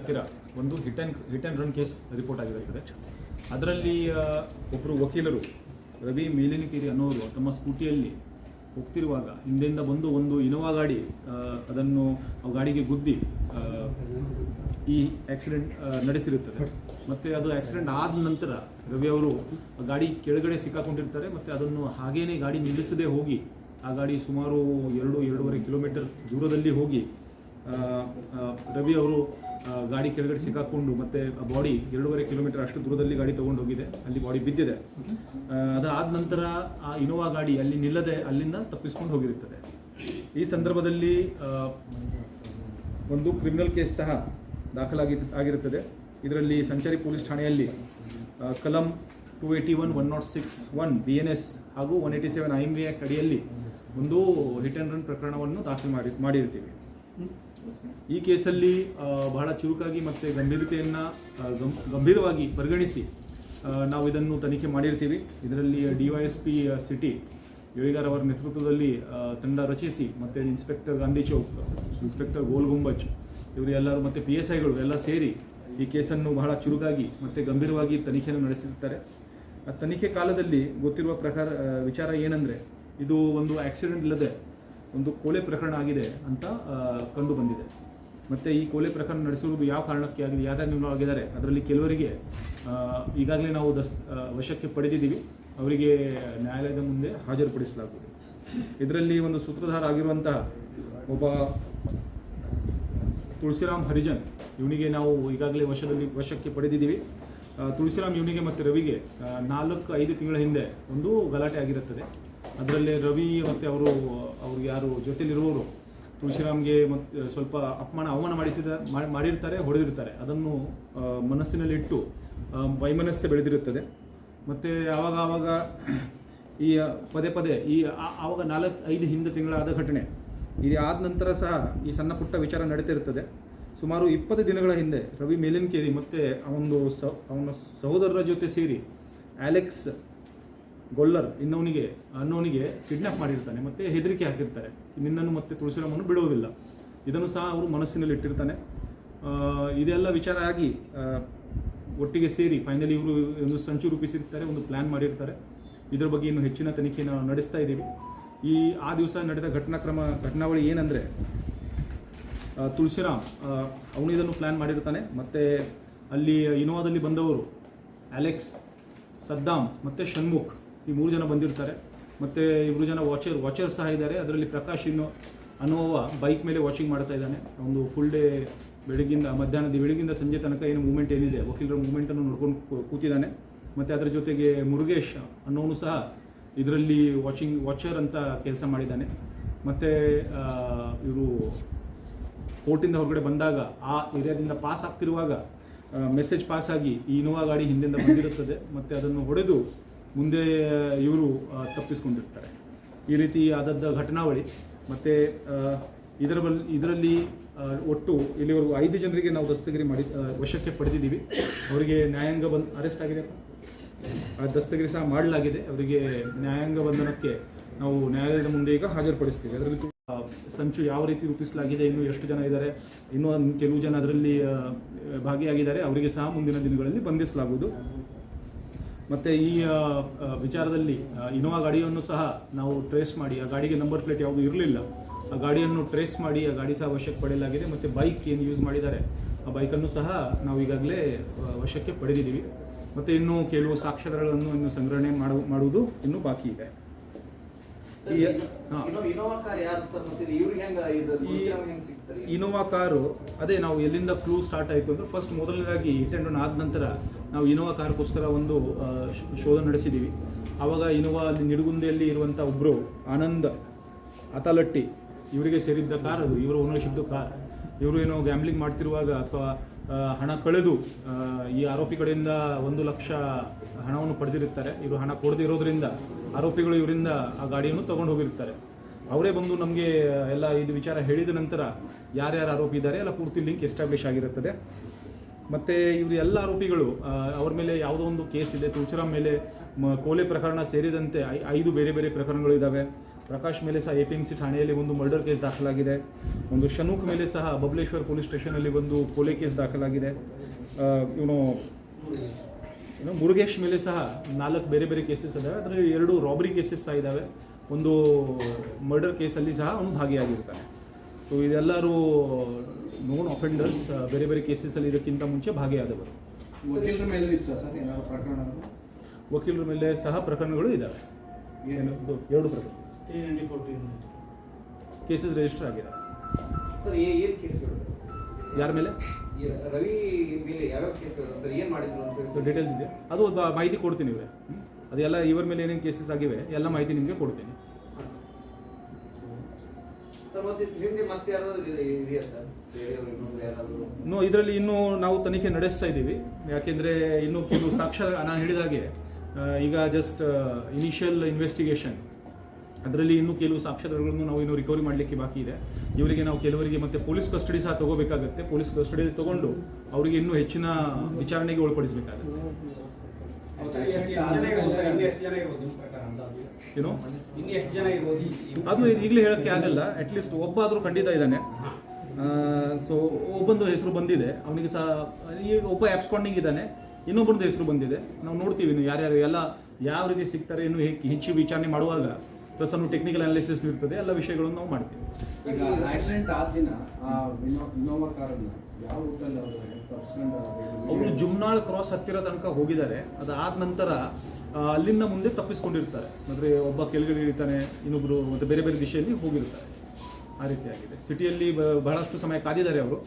ಹತ್ತಿರ ಒಂದು hit and run case report ಆಗಿರುತ್ತದೆ. ಅದರಲ್ಲಿ ಒಬ್ಬರು ವಕೀಲರು ರವಿ ಮೇಲಿನಕೇರಿ ಅನ್ನೋರು ತಮ್ಮ ಸ್ಕೂಟಿಯಲ್ಲಿ ಹೋಗ್ತಿರುವಾಗ ಹಿಂದೆಯಿಂದ ಬಂದು ಒಂದು ಇನೋವಾ ಗಾಡಿ ಅದನ್ನು ಗಾಡಿಗೆ ಗುದ್ದಿ ಈ ಆಕ್ಸಿಡೆಂಟ್ ನಡೆಸಿರುತ್ತದೆ. ಮತ್ತು ಅದು ಆಕ್ಸಿಡೆಂಟ್ ಆದ ನಂತರ ರವಿ ಅವರು ಗಾಡಿ ಕೆಳಗಡೆ ಸಿಕ್ಕಾಕೊಂಡಿರ್ತಾರೆ. ಮತ್ತು ಅದನ್ನು ಹಾಗೇನೇ ಗಾಡಿ ನಿಲ್ಲಿಸದೇ ಹೋಗಿ ಆ ಗಾಡಿ ಸುಮಾರು 2-2.5 ಕಿಲೋಮೀಟರ್ ದೂರದಲ್ಲಿ ಹೋಗಿ ರವಿ ಅವರು ಗಾಡಿ ಕೆಳಗಡೆ ಸಿಕ್ಕಾಕೊಂಡು ಮತ್ತು ಬಾಡಿ 2.5 ಕಿಲೋಮೀಟರ್ ಅಷ್ಟು ದೂರದಲ್ಲಿ ಗಾಡಿ ತೊಗೊಂಡು ಹೋಗಿದೆ. ಅಲ್ಲಿ ಬಾಡಿ ಬಿದ್ದಿದೆ. ಅದಾದ ನಂತರ ಆ ಇನೋವಾ ಗಾಡಿ ಅಲ್ಲಿ ನಿಲ್ಲದೆ ಅಲ್ಲಿಂದ ತಪ್ಪಿಸ್ಕೊಂಡು ಹೋಗಿರುತ್ತದೆ. ಈ ಸಂದರ್ಭದಲ್ಲಿ ಒಂದು ಕ್ರಿಮಿನಲ್ ಕೇಸ್ ಸಹ ಆಗಿರುತ್ತದೆ. ಇದರಲ್ಲಿ ಸಂಚಾರಿ ಪೊಲೀಸ್ ಠಾಣೆಯಲ್ಲಿ ಕಲಂ 281, 106(1) BNS ಹಾಗೂ 187 IMV ಆ್ಯಕ್ಟ್ ಅಡಿಯಲ್ಲಿ ಒಂದು ಹಿಟ್ ಆ್ಯಂಡ್ ರನ್ ಪ್ರಕರಣವನ್ನು ದಾಖಲು ಮಾಡಿರ್ತೀವಿ. ಈ ಕೇಸಲ್ಲಿ ಬಹಳ ಚುರುಕಾಗಿ ಮತ್ತು ಗಂಭೀರವಾಗಿ ಪರಿಗಣಿಸಿ ನಾವು ಇದನ್ನು ತನಿಖೆ ಮಾಡಿರ್ತೀವಿ. ಇದರಲ್ಲಿ DYSP ಸಿಟಿ ಯಳಿಗಾರ್ ಅವರ ನೇತೃತ್ವದಲ್ಲಿ ತಂಡ ರಚಿಸಿ ಮತ್ತು ಇನ್ಸ್ಪೆಕ್ಟರ್ ಗಾಂಧಿ ಚೌಕ್, ಇನ್ಸ್ಪೆಕ್ಟರ್ ಗೋಲ್ ಗುಂಬಜ್ ಇವರು ಎಲ್ಲರೂ ಮತ್ತು PSIಗಳು ಎಲ್ಲ ಸೇರಿ ಈ ಕೇಸನ್ನು ಬಹಳ ಚುರುಕಾಗಿ ಮತ್ತು ಗಂಭೀರವಾಗಿ ತನಿಖೆಯನ್ನು ನಡೆಸಿರ್ತಾರೆ. ಆ ತನಿಖೆ ಕಾಲದಲ್ಲಿ ಗೊತ್ತಿರುವ ವಿಚಾರ ಏನಂದರೆ ಇದು ಒಂದು ಆಕ್ಸಿಡೆಂಟ್ ಇಲ್ಲದೆ ಒಂದು ಕೊಲೆ ಪ್ರಕರಣ ಆಗಿದೆ ಅಂತ ಕಂಡು ಬಂದಿದೆ. ಮತ್ತು ಈ ಕೊಲೆ ಪ್ರಕರಣ ನಡೆಸುವುದು ಯಾವ ಕಾರಣಕ್ಕೆ ಆಗಿದೆ, ಯಾರ್ಯಾರು ಆಗಿದ್ದಾರೆ ಅದರಲ್ಲಿ ಕೆಲವರಿಗೆ ಈಗಾಗಲೇ ನಾವು ವಶಕ್ಕೆ ಪಡೆದಿದ್ದೀವಿ. ಅವರಿಗೆ ನ್ಯಾಯಾಲಯದ ಮುಂದೆ ಹಾಜರುಪಡಿಸಲಾಗುವುದು. ಇದರಲ್ಲಿ ಒಂದು ಸೂತ್ರಧಾರ ಆಗಿರುವಂತಹ ಒಬ್ಬ ತುಳಸಿರಾಮ್ ಹರಿಜನ್ ಇವನಿಗೆ ನಾವು ಈಗಾಗಲೇ ವಶಕ್ಕೆ ಪಡೆದಿದ್ದೀವಿ. ತುಳಸಿರಾಮ್ ಇವನಿಗೆ ಮತ್ತು ರವಿಗೆ 4-5 ತಿಂಗಳ ಹಿಂದೆ ಒಂದು ಗಲಾಟೆ ಆಗಿರುತ್ತದೆ. ಅದರಲ್ಲೇ ರವಿ ಮತ್ತು ಅವರು ಯಾರು ಜೊತೆಲಿರುವವರು ತುಳಸಿರಾಮ್ಗೆ ಮತ್ತು ಸ್ವಲ್ಪ ಅವಮಾನ ಮಾಡಿರ್ತಾರೆ, ಹೊಡೆದಿರ್ತಾರೆ. ಅದನ್ನು ಮನಸ್ಸಿನಲ್ಲಿಟ್ಟು ವೈಮನಸ್ಸೆ ಬೆಳೆದಿರುತ್ತದೆ. ಮತ್ತು ಆವಾಗ ಈ ಪದೇ ಆವಾಗ 4-5 ತಿಂಗಳಾದ ಘಟನೆ. ಇದಾದ ನಂತರ ಸಹ ಈ ಸಣ್ಣ ಪುಟ್ಟ ವಿಚಾರ ನಡೀತಿರುತ್ತದೆ. ಸುಮಾರು 20 ದಿನಗಳ ಹಿಂದೆ ರವಿ ಮೇಲಿನಕೇರಿ ಮತ್ತು ಅವನ ಸಹೋದರರ ಜೊತೆ ಸೇರಿ ಅಲೆಕ್ಸ್ ಗೊಲ್ಲರ್ ಅನ್ನೋನಿಗೆ ಕಿಡ್ನಾಪ್ ಮಾಡಿರ್ತಾನೆ ಮತ್ತು ಹೆದರಿಕೆ ಹಾಕಿರ್ತಾರೆ, ನಿನ್ನನ್ನು ಮತ್ತೆ ತುಳಸಿರಾಮನ್ನು ಬಿಡುವುದಿಲ್ಲ. ಇದನ್ನು ಸಹ ಅವರು ಮನಸ್ಸಿನಲ್ಲಿ ಇಟ್ಟಿರ್ತಾನೆ. ಇದೆಲ್ಲ ವಿಚಾರ ಆಗಿ ಒಟ್ಟಿಗೆ ಸೇರಿ ಫೈನಲಿ ಇವರು ಒಂದು ಸಂಚು ರೂಪಿಸಿರ್ತಾರೆ, ಒಂದು ಪ್ಲ್ಯಾನ್ ಮಾಡಿರ್ತಾರೆ. ಇದರ ಬಗ್ಗೆ ಇನ್ನು ಹೆಚ್ಚಿನ ತನಿಖೆ ನಾವು ನಡೆಸ್ತಾ ಇದ್ದೀವಿ. ಆ ದಿವಸ ನಡೆದ ಘಟನಾವಳಿ ಏನಂದರೆ ತುಳಸಿರಾಮ್ ಅವನು ಇದನ್ನು ಪ್ಲ್ಯಾನ್ ಮಾಡಿರ್ತಾನೆ. ಮತ್ತು ಅಲ್ಲಿ ಇನೋವಾದಲ್ಲಿ ಬಂದವರು ಅಲೆಕ್ಸ್, ಸದ್ದಾಮ್ ಮತ್ತು ಷಣ್ಮುಖ್ ಈ 3 ಜನ ಬಂದಿರ್ತಾರೆ. ಮತ್ತು 2 ಜನ ವಾಚರ್ ಸಹ ಇದ್ದಾರೆ. ಅದರಲ್ಲಿ ಪ್ರಕಾಶ್ ಅನ್ನುವ ಬೈಕ್ ಮೇಲೆ ವಾಚಿಂಗ್ ಮಾಡ್ತಾ ಇದ್ದಾನೆ. ಒಂದು ಫುಲ್ ಡೇ ಬೆಳಗಿಂದ ಸಂಜೆ ತನಕ ಏನು ಮೂವ್ಮೆಂಟ್ ಏನಿದೆ ವಕೀಲರ ಮೂವ್ಮೆಂಟನ್ನು ನೋಡ್ಕೊಂಡು ಕೂತಿದ್ದಾನೆ. ಮತ್ತು ಅದರ ಜೊತೆಗೆ ಮುರುಗೇಶ್ ಅನ್ನೋನು ಸಹ ಇದರಲ್ಲಿ ವಾಚರ್ ಅಂತ ಕೆಲಸ ಮಾಡಿದ್ದಾನೆ. ಮತ್ತು ಇವರು ಕೋರ್ಟಿಂದ ಹೊರಗಡೆ ಬಂದಾಗ ಆ ಏರಿಯಾದಿಂದ ಪಾಸ್ ಆಗ್ತಿರುವಾಗ ಮೆಸೇಜ್ ಪಾಸ್ ಆಗಿ ಈ ಇನೋವಾ ಗಾಡಿ ಹಿಂದಿಂದ ಬಂದಿರುತ್ತದೆ ಮತ್ತು ಅದನ್ನು ಹೊಡೆದು ಮುಂದೆ ಇವರು ತಪ್ಪಿಸ್ಕೊಂಡಿರ್ತಾರೆ. ಈ ರೀತಿ ಆದದ್ದ ಘಟನಾವಳಿ. ಮತ್ತು ಇದರಲ್ಲಿ ಒಟ್ಟು ಇಲ್ಲಿವರೆಗೂ 5 ಜನರಿಗೆ ನಾವು ವಶಕ್ಕೆ ಪಡೆದಿದ್ದೀವಿ. ಅವರಿಗೆ ನ್ಯಾಯಾಂಗ ಅರೆಸ್ಟ್ ಆಗಿದೆ, ದಸ್ತಗಿರಿ ಸಹ ಮಾಡಲಾಗಿದೆ. ಅವರಿಗೆ ನ್ಯಾಯಾಂಗ ಬಂಧನಕ್ಕೆ ನಾವು ನ್ಯಾಯಾಲಯದ ಮುಂದೆ ಈಗ ಹಾಜರುಪಡಿಸ್ತೀವಿ. ಅದರಲ್ಲಿ ಸಂಚು ಯಾವ ರೀತಿ ರೂಪಿಸಲಾಗಿದೆ, ಇನ್ನೂ ಎಷ್ಟು ಜನ ಇದ್ದಾರೆ, ಇನ್ನೂ ಕೆಲವು ಜನ ಅದರಲ್ಲಿ ಭಾಗಿಯಾಗಿದ್ದಾರೆ, ಅವರಿಗೆ ಸಹ ಮುಂದಿನ ದಿನಗಳಲ್ಲಿ ಬಂಧಿಸಲಾಗುವುದು. ಮತ್ತು ಈ ವಿಚಾರದಲ್ಲಿ ಇನೋವಾ ಗಾಡಿಯನ್ನು ಸಹ ನಾವು ಟ್ರೇಸ್ ಮಾಡಿ, ಆ ಗಾಡಿಗೆ ನಂಬರ್ ಪ್ಲೇಟ್ ಯಾವುದೂ ಇರಲಿಲ್ಲ, ಆ ಗಾಡಿಯನ್ನು ಟ್ರೇಸ್ ಮಾಡಿ ಆ ಗಾಡಿ ಸಹ ವಶಕ್ಕೆ ಪಡೆಯಲಾಗಿದೆ. ಮತ್ತು ಬೈಕ್ ಏನು ಯೂಸ್ ಮಾಡಿದ್ದಾರೆ ಆ ಬೈಕನ್ನು ಸಹ ನಾವು ಈಗಾಗಲೇ ವಶಕ್ಕೆ ಪಡೆದಿದ್ದೀವಿ. ಮತ್ತು ಇನ್ನೂ ಕೆಲವು ಸಾಕ್ಷ್ಯಾಧಾರಗಳನ್ನು ಇನ್ನು ಸಂಗ್ರಹಣೆ ಮಾಡುವುದು ಇನ್ನೂ ಬಾಕಿ ಇದೆ. ಇನೋವಾ ಕಾರು ಅದೇ ನಾವು ಎಲ್ಲಿಂದ ಕ್ಲೂ ಸ್ಟಾರ್ಟ್ ಆಯಿತು ಅಂದರೆ ಫಸ್ಟ್ ಮೊದಲನೇದಾಗಿ ಹಿಟ್ ಆ್ಯಂಡ್ ರನ್ ಆದ ನಂತರ ನಾವು ಇನೋವಾ ಕಾರ್ಗೋಸ್ಕರ ಒಂದು ಶೋಧ ನಡೆಸಿದ್ದೀವಿ. ಆವಾಗ ಇನೋವಾ ಅಲ್ಲಿ ನಿಡುಗುಂದಿಯಲ್ಲಿ ಇರುವಂಥ ಒಬ್ಬರು ಆನಂದ್ ಅತಾಲಟ್ಟಿ ಇವರಿಗೆ ಸೇರಿದ್ದ ಕಾರ್ ಅದು, ಇವರ ಓನರ್ಶಿಪ್ದು ಕಾರ್. ಇವರು ಏನೋ ಗ್ಯಾಮ್ಲಿಂಗ್ ಮಾಡ್ತಿರುವಾಗ ಅಥವಾ ಹಣ ಕಳೆದು ಈ ಆರೋಪಿ ಕಡೆಯಿಂದ 1 ಲಕ್ಷ ಹಣವನ್ನು ಪಡೆದಿರುತ್ತಾರೆ. ಇವರು ಹಣ ಕೊಡದೇ ಇರೋದ್ರಿಂದ ಆರೋಪಿಗಳು ಇವರಿಂದ ಆ ಗಾಡಿಯನ್ನು ತೊಗೊಂಡು ಹೋಗಿರ್ತಾರೆ. ಅವರೇ ಬಂದು ನಮಗೆ ಎಲ್ಲ ಇದು ವಿಚಾರ ಹೇಳಿದ ನಂತರ ಯಾರ್ಯಾರು ಆರೋಪಿ ಇದ್ದಾರೆ ಎಲ್ಲ ಪೂರ್ತಿ ಲಿಂಕ್ ಎಸ್ಟಾಬ್ಲಿಷ್ ಆಗಿರುತ್ತದೆ. ಮತ್ತು ಇವರು ಎಲ್ಲ ಆರೋಪಿಗಳು ಅವ್ರ ಮೇಲೆ ಯಾವುದೋ ಒಂದು ಕೇಸ್ ಇದೆ. ತುಳಸಿರಾಮ್ ಮೇಲೆ ಕೋಲೆ ಪ್ರಕರಣ ಸೇರಿದಂತೆ 5 ಬೇರೆ ಬೇರೆ ಪ್ರಕರಣಗಳು ಇದ್ದಾವೆ. ಪ್ರಕಾಶ್ ಮೇಲೆ ಸಹ APMC ಠಾಣೆಯಲ್ಲಿ ಒಂದು ಮರ್ಡರ್ ಕೇಸ್ ದಾಖಲಾಗಿದೆ. ಒಂದು ಶನೂಕ್ ಮೇಲೆ ಸಹ ಬಬಲೇಶ್ವರ್ ಪೊಲೀಸ್ ಸ್ಟೇಷನಲ್ಲಿ ಒಂದು ಕೋಲೆ ಕೇಸ್ ದಾಖಲಾಗಿದೆ. ಇವನು ಮುರುಗೇಶ್ ಮೇಲೆ ಸಹ 4 ಬೇರೆ ಬೇರೆ ಕೇಸಸ್ ಇದ್ದಾವೆ. ಅದರಲ್ಲಿ 2 ರಾಬರಿ ಕೇಸಸ್ ಸಹ ಇದ್ದಾವೆ. ಒಂದು ಮರ್ಡರ್ ಕೇಸಲ್ಲಿ ಸಹ ಅವನು ಭಾಗಿಯಾಗಿರ್ತಾನೆ. ಸೊ ಇದೆಲ್ಲರೂ ನೋನ್ ಅಫೆಂಡರ್ಸ್, ಬೇರೆ ಬೇರೆ ಕೇಸಸಲ್ಲಿ ಇದಕ್ಕಿಂತ ಮುಂಚೆ ಭಾಗಿಯಾದವರು. ವಕೀಲರ ಮೇಲೆ ಇತ್ತು ಸರ್ ಏನಾದರೂ ಪ್ರಕರಣ? ವಕೀಲರ ಮೇಲೆ ಸಹ ಪ್ರಕರಣಗಳು ಇದ್ದಾವೆ. 2 ಪ್ರಕರಣ 394 ಕೇಸಸ್ ರಿಜಿಸ್ಟರ್ ಆಗಿದೆ. ಸರ್ ಏನು ಕೇಸ್ಗಳು ಸರ್? ಯಾರ ಮೇಲೆ? ರವಿ ಮೇಲೆ ಯಾವ್ಯಾವ ಕೇಸ್ಗಳು ಸರ್? ಏನು ಮಾಡಿದ್ರು ಅಂತ ಡೀಟೇಲ್ಸ್ ಇದೆ, ಅದು ಮಾಹಿತಿ ಕೊಡ್ತೀನಿ ಇವೆ. ಅದೆಲ್ಲ ಇವರ ಮೇಲೆ ಏನೇನು ಕೇಸಸ್ ಆಗಿವೆ ಎಲ್ಲ ಮಾಹಿತಿ ನಿಮಗೆ ಕೊಡ್ತೀನಿ. ಸರ್ ಮತ್ತೆ ಹಿಂದೆ ಮತ್ತೆ ಯಾರಾದರೂ ಇದೆಯಾ ಸರ್? ಇನ್ನೂ ಇದರಲ್ಲಿ ಇನ್ನೂ ನಾವು ತನಿಖೆ ನಡೆಸ್ತಾ ಇದ್ದೀವಿ. ಯಾಕೆಂದರೆ ಇನ್ನೂ ಕೆಲವು ಸಾಕ್ಷ್ಯ ನಾನು ಹೇಳಿದಾಗೆ ಈಗ ಜಸ್ಟ್ ಇನಿಷಿಯಲ್ ಇನ್ವೆಸ್ಟಿಗೇಷನ್, ಅದರಲ್ಲಿ ಇನ್ನೂ ಕೆಲವು ಸಾಕ್ಷ್ಯಗಳನ್ನು ನಾವು ಇನ್ನೂ ರಿಕವರಿ ಮಾಡಲಿಕ್ಕೆ ಬಾಕಿ ಇದೆ. ಇವರಿಗೆ ನಾವು ಕೆಲವರಿಗೆ ಮತ್ತೆ ಪೊಲೀಸ್ ಕಸ್ಟಡಿ ಸಹ ತಗೋಬೇಕಾಗುತ್ತೆ. ಪೊಲೀಸ್ ಕಸ್ಟಡಿಯಲ್ಲಿ ತಗೊಂಡು ಅವರಿಗೆ ಇನ್ನೂ ಹೆಚ್ಚಿನ ವಿಚಾರಣೆಗೆ ಒಳಪಡಿಸಬೇಕಾಗುತ್ತೆ. ಏನು ಅದು ಈಗಲೇ ಹೇಳೋಕ್ಕೆ ಆಗಲ್ಲ. ಅಟ್ಲೀಸ್ಟ್ ಒಬ್ಬ ಆದರೂ ಖಂಡಿತ ಇದ್ದಾನೆ. ಸೊ ಒಬ್ಬಂದು ಹೆಸರು ಬಂದಿದೆ, ಅವನಿಗೆ ಸಹ ಈಗ ಒಬ್ಬ ಆ್ಯಬ್ಸ್ಕಾಂಡಿಂಗ್ ಇದ್ದಾನೆ, ಇನ್ನೊಬ್ಬರದ್ದು ಹೆಸರು ಬಂದಿದೆ. ನಾವು ನೋಡ್ತೀವಿ ಇನ್ನು ಯಾರ್ಯಾರು ಎಲ್ಲ ಯಾವ ರೀತಿ ಸಿಗ್ತಾರೆ, ಇನ್ನು ಹೆಚ್ಚು ವಿಚಾರಣೆ ಮಾಡುವಾಗ ಪ್ಲಸ್ ಅನ್ನು ಟೆಕ್ನಿಕಲ್ ಅನಾಲಿಸಿಸ್ ಇರ್ತದೆ, ಎಲ್ಲ ವಿಷಯಗಳನ್ನು ನಾವು ಮಾಡ್ತೀವಿ. ಈಗ ಆಕ್ಸಿಡೆಂಟ್ ಆದ ದಿನ ಇನೋವಾ ಕಾರನ್ನು ಯಾವ ರೂಟಲ್ಲಿ ಅವರು ಜುಮ್ನಾಳ್ ಕ್ರಾಸ್ ಹತ್ತಿರ ತನಕ ಹೋಗಿದ್ದಾರೆ. ಅದಾದ ನಂತರ ಅಲ್ಲಿಂದ ಮುಂದೆ ತಪ್ಪಿಸ್ಕೊಂಡಿರ್ತಾರೆ. ಅಂದರೆ ಒಬ್ಬ ಕೆಳಗಡೆ ಇರ್ತಾನೆ, ಇನ್ನೊಬ್ಬರು ಮತ್ತು ಬೇರೆ ಬೇರೆ ದಿಶೆಯಲ್ಲಿ ಹೋಗಿರ್ತಾರೆ. ಆ ರೀತಿಯಾಗಿದೆ. ಸಿಟಿಯಲ್ಲಿ ಬಹಳಷ್ಟು ಸಮಯ ಕಾದಿದ್ದಾರೆ ಅವರು.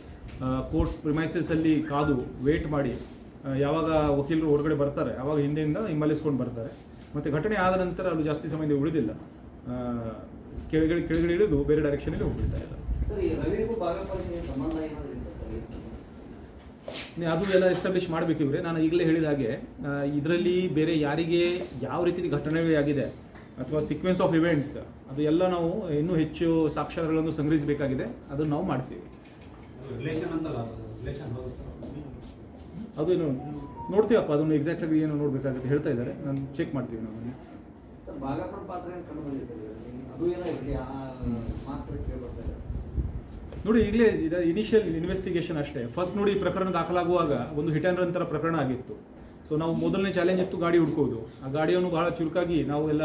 ಕೋರ್ಟ್ ಪ್ರಿಮೈಸಸಲ್ಲಿ ಕಾದು ವೇಟ್ ಮಾಡಿ ಯಾವಾಗ ವಕೀಲರು ಹೊರಗಡೆ ಬರ್ತಾರೆ ಆವಾಗ ಹಿಂದೆಯಿಂದ ಹಿಮ್ಮಲಿಸ್ಕೊಂಡು ಬರ್ತಾರೆ. ಮತ್ತು ಘಟನೆ ಆದ ನಂತರ ಅಲ್ಲಿ ಜಾಸ್ತಿ ಸಮಯ ಉಳಿದಿಲ್ಲ, ಕೆಳಗಡೆ ಇಳಿದು ಬೇರೆ ಡೈರೆಕ್ಷನಲ್ಲಿ ಹೋಗ್ಬಿಡ್ತಾ ಇಲ್ಲ. ಅದು ಎಲ್ಲ ಎಸ್ಟಾಬ್ಲಿಷ್ ಮಾಡಬೇಕು ಇವರೇ. ನಾನು ಈಗಲೇ ಹೇಳಿದ ಹಾಗೆ ಇದರಲ್ಲಿ ಬೇರೆ ಯಾರಿಗೆ ಯಾವ ರೀತಿ ಘಟನೆಗಳಾಗಿದೆ ಅಥವಾ ಸೀಕ್ವೆನ್ಸ್ ಆಫ್ ಇವೆಂಟ್ಸ್ ಅದು ಎಲ್ಲ ನಾವು ಇನ್ನೂ ಹೆಚ್ಚು ಸಾಕ್ಷ್ಯಗಳನ್ನು ಸಂಗ್ರಹಿಸಬೇಕಾಗಿದೆ. ಅದನ್ನು ನಾವು ಮಾಡ್ತೀವಿ. ಅದು ನೋಡ್ತೀವಪ್ಪ, ಅದನ್ನು ಎಕ್ಸಾಕ್ಟಾಗಿ ಏನು ನೋಡಬೇಕಾಗುತ್ತೆ ಹೇಳ್ತಾ ಇದ್ದಾರೆ. ನಾನು ಚೆಕ್ ಮಾಡ್ತೀವಿ ನಾವು. ನೋಡಿ ಈಗಲೇ ಇದು ಇನಿಷಿಯಲ್ ಇನ್ವೆಸ್ಟಿಗೇಷನ್ ಅಷ್ಟೇ. ಫಸ್ಟ್ ನೋಡಿ ಪ್ರಕರಣ ದಾಖಲಾಗುವಾಗ ಒಂದು ಹಿಟ್ ಆ್ಯಂಡ್ ರನ್ ಥರ ಪ್ರಕರಣ ಆಗಿತ್ತು. ಸೊ ನಾವು ಮೊದಲನೇ ಚಾಲೆಂಜ್ ಇತ್ತು ಗಾಡಿ ಹುಡ್ಕೋದು. ಆ ಗಾಡಿಯನ್ನು ಬಹಳ ಚುರುಕಾಗಿ ನಾವು ಎಲ್ಲ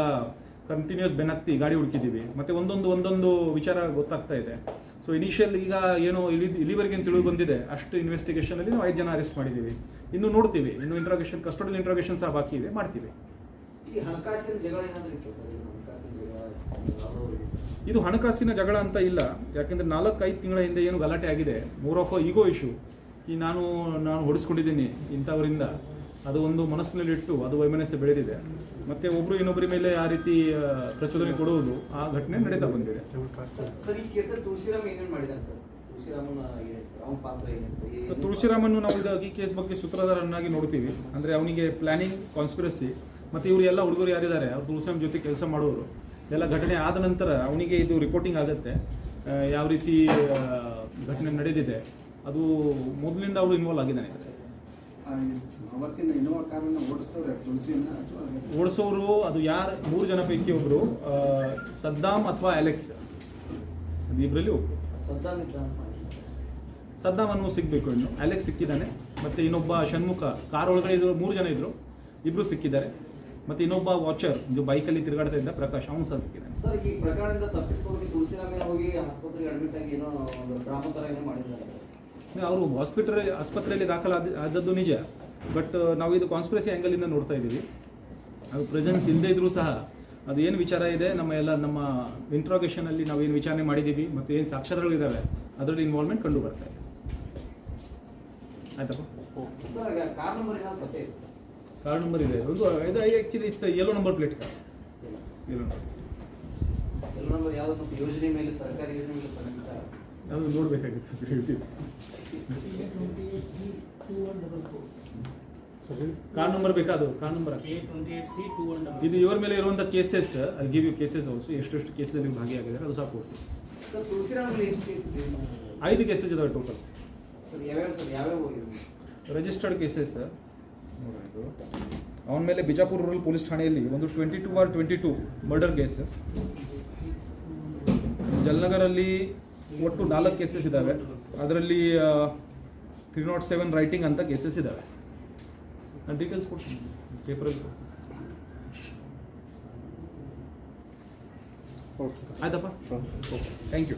ಕಂಟಿನ್ಯೂಸ್ ಬೆನ್ನತ್ತಿ ಗಾಡಿ ಹುಡುಕಿದ್ದೀವಿ. ಮತ್ತು ಒಂದೊಂದು ವಿಚಾರ ಗೊತ್ತಾಗ್ತಾ ಇದೆ. ಸೊ ಇನಿಷಿಯಲ್ ಈಗ ಏನೋ ಇಲ್ಲಿವರೆಗೆ ತಿಳಿದು ಬಂದಿದೆ ಅಷ್ಟು ಇನ್ವೆಸ್ಟಿಗೇಷನಲ್ಲಿ ನಾವು 5 ಜನ ಅರೆಸ್ಟ್ ಮಾಡಿದ್ದೀವಿ. ಇನ್ನು ನೋಡ್ತೀವಿ, ಇನ್ನು ಇಂಟ್ರಾಗೇಷನ್, ಕಸ್ಟಡಿಯಲ್ ಇಂಟ್ರಾಗೇಷನ್ ಸಹ ಬಾಕಿ ಇದೆ, ಮಾಡ್ತೀವಿ. ಇದು ಹಣಕಾಸಿನ ಜಗಳ ಅಂತ ಇಲ್ಲ. ಯಾಕೆಂದರೆ 4-5 ತಿಂಗಳ ಹಿಂದೆ ಏನು ಗಲಾಟೆ ಆಗಿದೆ, ಮೋರ್ ಆಫ್ ಈಗೋ ಇಶ್ಯೂ. ನಾನು ಹೊಡಿಸ್ಕೊಂಡಿದ್ದೀನಿ ಇಂಥವರಿಂದ, ಅದು ಒಂದು ಮನಸ್ಸಿನಲ್ಲಿಟ್ಟು ಅದು ವೈಮನಸ್ಸು ಬೆಳೆದಿದೆ. ಮತ್ತು ಒಬ್ಬರು ಇನ್ನೊಬ್ಬರ ಮೇಲೆ ಆ ರೀತಿ ಪ್ರಚೋದನೆ ಕೊಡುವುದು ಆ ಘಟನೆ ನಡೀತಾ ಬಂದಿದೆ. ತುಳಸಿರಾಮನ್ನು ನಾವು ಈ ಕೇಸ್ ಬಗ್ಗೆ ಸೂತ್ರಧಾರನ್ನಾಗಿ ನೋಡ್ತೀವಿ. ಅಂದರೆ ಅವನಿಗೆ ಪ್ಲಾನಿಂಗ್, ಕಾನ್ಸ್ಪಿರಸಿ ಮತ್ತು ಇವರು ಎಲ್ಲ ಹುಡುಗರು ಯಾರಿದ್ದಾರೆ ಅವ್ರು ತುಳಸಿರಾಮ್ ಜೊತೆ ಕೆಲಸ ಮಾಡೋರು ಎಲ್ಲ ಘಟನೆ ಆದ ನಂತರ ಅವನಿಗೆ ಇದು ರಿಪೋರ್ಟಿಂಗ್ ಆಗುತ್ತೆ ಯಾವ ರೀತಿ ಘಟನೆ ನಡೆದಿದೆ. ಅದು ಮೊದಲಿಂದ ಅವರು ಇನ್ವಾಲ್ವ್ ಆಗಿದ್ದಾನೆ. ಓಡಿಸೋರು ಅದು ಯಾರು 3 ಜನ ಪೈಕಿ ಒಬ್ಬರು ಸದ್ದಾಮ್ ಅಥವಾ ಅಲೆಕ್ಸ್, ಅದು ಇಬ್ಬರಲ್ಲಿ ಒಬ್ಬರು. ಸದ್ದಾಮ್ ಅನ್ನೋ ಸಿಗಬೇಕು, ಇನ್ನು ಅಲೆಕ್ಸ್ ಸಿಕ್ಕಿದ್ದಾನೆ. ಮತ್ತು ಇನ್ನೊಬ್ಬ ಷಣ್ಮುಖ, ಕಾರ್ ಒಳಗಡೆ 3 ಜನ ಇದ್ರು, ಇಬ್ಬರು ಸಿಕ್ಕಿದ್ದಾರೆ. ಮತ್ತು ಇನ್ನೊಬ್ಬ ವಾಚರ್ ಇದು ಬೈಕಲ್ಲಿ ತಿರುಗಾಡ್ತಾ ಇದ್ದ ಪ್ರಕಾಶ್, ಅವನು ಸಹ ಸಿಕ್ಕಿದ್ದಾನೆ. ಸರ್ ಈ ಪ್ರಕರಣದಿಂದ ತಪ್ಪಿಸ್ಕೊಂಡು ತುಳಸಿರಾಮೇ ಹೋಗಿ ಆಸ್ಪತ್ರೆಗೆ ಅಡ್ಮಿಟ್ ಆಗಿ ಏನೋ ಒಂದು ಡ್ರಾಮಾ ಥರ ಏನೋ ಮಾಡಿದ್ದಾರೆ. ಅವರು ಆಸ್ಪತ್ರೆಯಲ್ಲಿ ಆದದ್ದು ನಿಜ. ಬಟ್ ನಾವು ಇದು ಕಾನ್ಸ್ಪಿರಸಿ ಆ್ಯಂಗಲಿಂದ ನೋಡ್ತಾ ಇದ್ದೀವಿ. ಅದು ಪ್ರೆಸೆನ್ಸ್ ಇಲ್ಲದೇ ಇದ್ರೂ ಸಹ ಅದು ಏನು ವಿಚಾರ ಇದೆ ನಮ್ಮ ಇಂಟ್ರಾಗೇಷನಲ್ಲಿ ನಾವು ಏನು ವಿಚಾರಣೆ ಮಾಡಿದ್ದೀವಿ ಮತ್ತು ಏನು ಸಾಕ್ಷ್ಯಗಳಿದ್ದಾವೆ ಅದರಲ್ಲಿ ಇನ್ವಾಲ್ವ್ಮೆಂಟ್ ಕಂಡು ಬರ್ತಾ ಇದೆ. ಆಯ್ತಪ್ಪ. ಕಾರ್ ನಂಬರ್ ಇದೆ, ಒಂದು ಇದು actually it's yellow number plate car. Yellow number ಯಾವುದು ಯೋಜನೆ ಮೇಲೆ, ಸರ್ಕಾರಿ ಯೋಜನೆ ಮೇಲೆ ಯಾವುದು ನೋಡಬೇಕಾಗಿತ್ತು ಹೇಳ್ತೀವಿ. ಕಾರ್ ನಂಬರ್ ಬೇಕಾದು, ಕಾರ್ ನಂಬರ್ ಇದು ಇವರ ಮೇಲೆ ಇರುವಂಥ ಕೇಸಸ್. ಅಲ್ಲಿ ಗಿವ್ ಯು ಕೇಸಸ್ ಆಲ್ಸೋ, ಎಷ್ಟು ಕೇಸಲ್ಲಿ ಭಾಗಿಯಾಗಿದ್ದಾರೆ ಅದು ಸಹ ಕೊಡ್ತೀವಿ. 5 ಕೇಸಸ್ ಇದಾವೆ ಟೋಟಲ್. ರಿಜಿಸ್ಟರ್ಡ್ ಕೇಸಸ್ ಅವನ ಮೇಲೆ ಬಿಜಾಪುರ ರೂರಲ್ ಪೊಲೀಸ್ ಠಾಣೆಯಲ್ಲಿ ಒಂದು 22/22 ಮರ್ಡರ್ ಕೇಸ್, ಜಲ್ನಗರಲ್ಲಿ ಒಟ್ಟು 4 ಕೇಸಸ್ ಇದ್ದಾವೆ. ಅದರಲ್ಲಿ 307 ರೈಟಿಂಗ್ ಅಂತ ಕೇಸಸ್ ಇದ್ದಾವೆ. ನಾನು ಡೀಟೇಲ್ಸ್ ಕೊಡ್ತೀನಿ ಪೇಪರಲ್ಲಿ. ಆಯ್ತಪ್ಪ, ಓಕೆ, ಥ್ಯಾಂಕ್ ಯು.